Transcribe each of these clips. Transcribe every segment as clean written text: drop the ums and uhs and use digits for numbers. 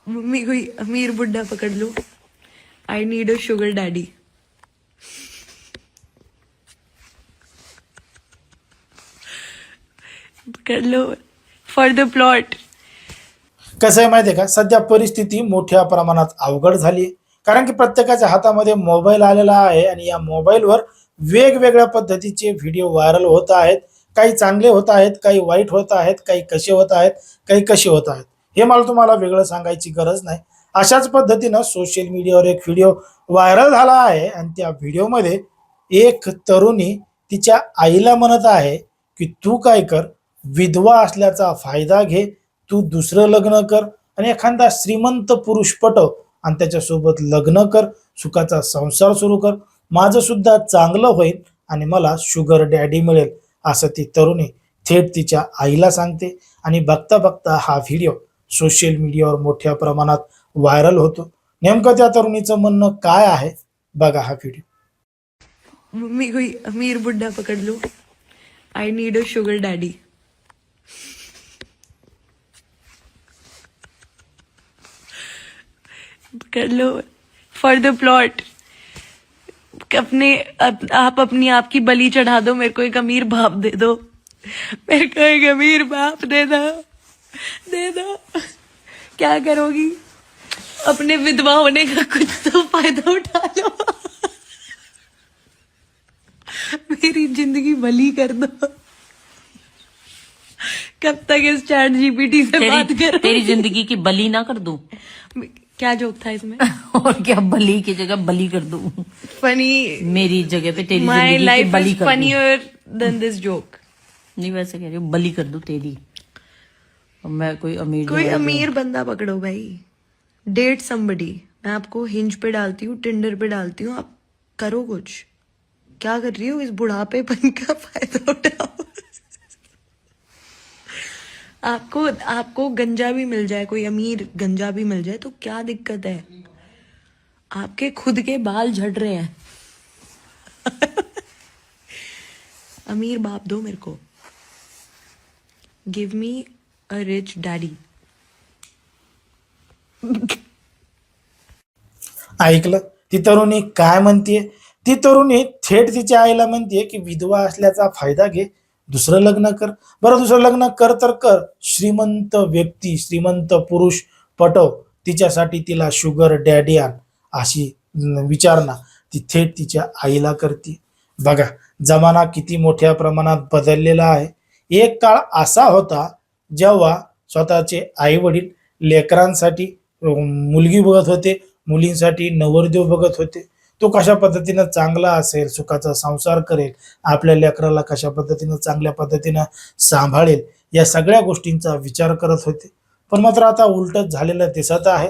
Mummy कोई अमीर बुड्ढा पकड़ low. I need a sugar daddy. पकड़ लो फॉर द प्लॉट। कसं आहे माहिती आहे का, सध्या परिस्थिती मोठ्या प्रमाणात अवघड झाली आहे. कारण की प्रत्येकाच्या हातामध्ये मोबाईल आलेला आहे आणि या मोबाईलवर वेगवेगळ्या पद्धतीचे व्हिडिओ व्हायरल होत आहेत. काही चांगले होत आहेत, काही वाईट होत आहेत, काही कसे होत आहेत, काही कसे होत आहेत. हे मला तुम्हाला वेगळं सांगायची गरज नाही. अशाच पद्धतीनं सोशल मीडियावर एक व्हिडिओ व्हायरल झाला आहे आणि त्या व्हिडिओमध्ये एक तरुणी तिच्या आईला म्हणत आहे की तू काय कर, विधवा असल्याचा फायदा घे, तू दुसरं लग्न कर आणि एखादा श्रीमंत पुरुष पटव आणि त्याच्यासोबत लग्न कर, सुखाचा संसार सुरू कर, माझं सुद्धा चांगलं होईल आणि मला शुगर डॅडी मिळेल, असं ती तरुणी थेट तिच्या आईला सांगते. आणि बघता बघता हा व्हिडिओ सोशल मीडियावर मोठ्या प्रमाणात व्हायरल होतो. नेमकं त्या तरुणीचं म्हणणं काय आहे बघा हा व्हिडिओ. मम्मी कोई अमीर बुड्ढा पकड़ low. I need a sugar daddy. पकड़ लो फॉर द प्लॉट। आप अपनी आपकी बलि चढ़ा दो, मेरे को एक अमीर बाप दे दो, मेरे को एक अमीर बाप दे दो, दे दो। क्या करोगी? अपने विधवा होने का कुछ तो फायदा उठा लो। मेरी जिंदगी भली कर दो। कब तक इस चैट जीपीटी से बात करो? तेरी जिंदगी की बलि ना कर दूं? क्या जोक था इसमें? और क्या, बलि की जगह बलि कर दूं? फनी। मेरी जगह पे तेरी माई जिंदगी की लाइफ बलि इज कर दूं? फनीयर देन दिस जोक। नहीं, वैसे कह रही हूँ बलि कर दूं तेरी। और मैं कोई अमीर कोई जगह अमीर बंदा पकड़ो भाई। Date somebody. मैं आपको हिंज पे डालती हूँ, टिंडर पे डालती हूँ, आप करो कुछ। क्या कर रही हो? इस बुढ़ापेपन का फायदा उठाओ। आपको गंजा भी मिल जाए, कोई अमीर गंजा भी मिल जाए तो क्या दिक्कत है? आपके खुद के बाल झड़ रहे हैं। अमीर बाप दो मेरे को। Give me a rich daddy. ऐकलं ती तरुणी काय म्हणतीये? ती तरुणी थेट तिच्या आईला म्हणतीये की विधवा असल्याचा फायदा घे, दुसरं लग्न कर. बरं, दुसरं लग्न कर तर कर, श्रीमंत व्यक्ती, श्रीमंत पुरुष पटव, तिच्यासाठी तिला शुगर डॅडी आण, अशी विचारणा ती थेट तिच्या आईला करते. बघा, जमाना किती मोठ्या प्रमाणात बदललेला आहे. एक काळ असा होता जेव्हा स्वतःचे आई वडील लेकरांसाठी मुलगी बघत होते, मुलींसाठी नवरदेव बघत होते. तो कशा पद्धतीनं चांगला असेल, सुखाचा संसार करेल, आपल्या लेकराला कशा पद्धतीनं चांगल्या पद्धतीनं सांभाळेल, या सगळ्या गोष्टींचा विचार करत होते. पण मात्र आता उलटच झालेलं दिसत आहे.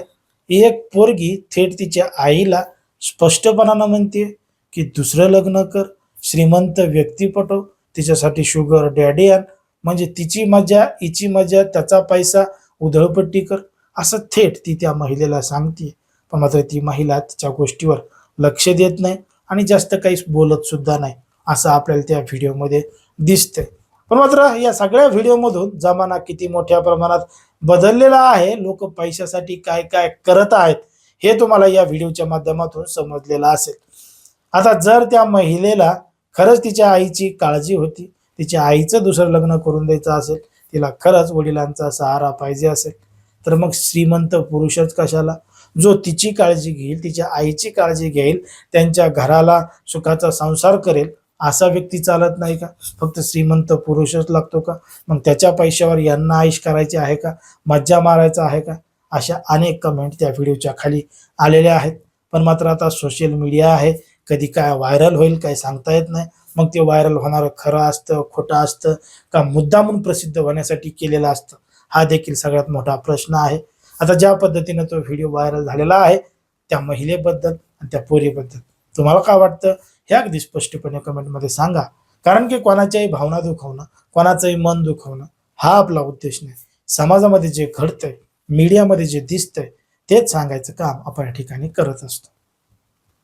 एक पोरगी थेट तिच्या आईला स्पष्टपणानं म्हणते की दुसरं लग्न कर, श्रीमंत व्यक्ती पटव, तिच्यासाठी शुगर डॅडी आण, म्हणजे तिची मजा, हिची मजा, त्याचा पैसा, उधळपट्टी कर, असं थेट ती त्या महिलेला सांगते. पण मात्र ती महिला तिच्या गोष्टीवर लक्ष देत नाही आणि जास्त काही बोलत सुद्धा नाही, असं आपल्याला त्या व्हिडिओमध्ये दिसतंय. पण मात्र या सगळ्या व्हिडिओमधून जमाना किती मोठ्या प्रमाणात बदललेला आहे, लोक पैशासाठी काय काय करत आहेत, हे तुम्हाला या व्हिडिओच्या माध्यमातून समजलेलं असेल. आता जर त्या महिलेला खरंच तिच्या आईची काळजी होती, तिच्या आईचं दुसरं लग्न करून द्यायचं असेल, तिला खरंच वडिलांचा सहारा पाहिजे असेल, तर मग श्रीमंत पुरुषच कशाला, जो तिची काळजी घेईल, तिच्या आईची काळजी घेईल, त्यांच्या घराला सुखाचा संसार करेल, असा व्यक्ती चालत नाही का? फक्त श्रीमंत पुरुषच लागतो का? मग त्याच्या पैशावर यांना आईश करायची आहे का? मज्जा मारायचा आहे का? अशा अनेक कमेंट त्या व्हिडिओच्या खाली आलेल्या आहेत. पण मात्र आता सोशल मीडिया आहे, कधी काय व्हायरल होईल काय सांगता येत नाही. मग ते व्हायरल होणारं खरं असतं, खोटं असतं, का मुद्दामून प्रसिद्ध होण्यासाठी केलेलं असतं, हा देखील सगळ्यात मोठा प्रश्न आहे. आता ज्या पद्धतीनं तो व्हिडिओ व्हायरल झालेला आहे, त्या महिलेबद्दल आणि त्या पोरीबद्दल तुम्हाला काय वाटतं हे अगदी स्पष्टपणे कमेंटमध्ये सांगा. कारण की कोणाच्याही भावना दुखवणं, कोणाचंही मन दुखवणं हा आपला उद्देश नाही. समाजामध्ये जे घडतंय, मीडियामध्ये जे दिसतंय, तेच सांगायचं काम आपण या ठिकाणी करत असतो.